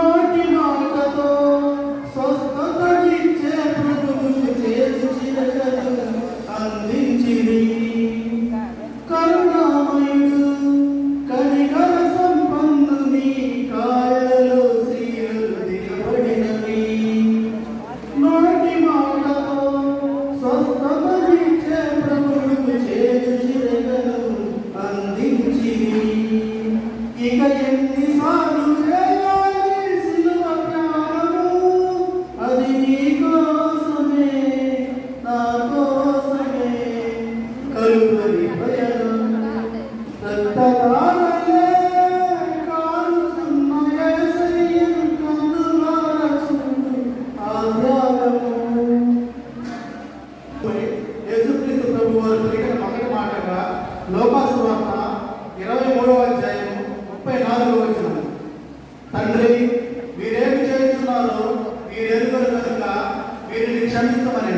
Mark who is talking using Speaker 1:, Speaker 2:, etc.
Speaker 1: నోటి మాటతో స్వస్థత ఇచ్చే ప్రభువుకు చేర్చిన అందించిరి. కరుణామయుడు కనికర సంపన్నుని కాయలలో శ్రీలు దిగబడినవి. నోటి మాటతో స్వస్థత ఇచ్చే ప్రభువుకు చేర్చిన అందించిరి. ఇక ఎన్నిసార్లు చేయాలి సిలువ త్యాగము? అది నీ కోసమే, నా కోసమే. కలువరి భయము రక్తధారలే కారుతున్న యేసయ్యను కన్నులారా చూడు ఆ త్యాగము. యేసుక్రీస్తు ప్రభువు వారు పలికిన మొదటి మాటగా లోకాసు వార్త 23వ అధ్యాయం 34వ వచనం. తండ్రి, మీరేమి చేస్తున్నారో మీరెరుగరు కనుక వీరిని క్షమించమని.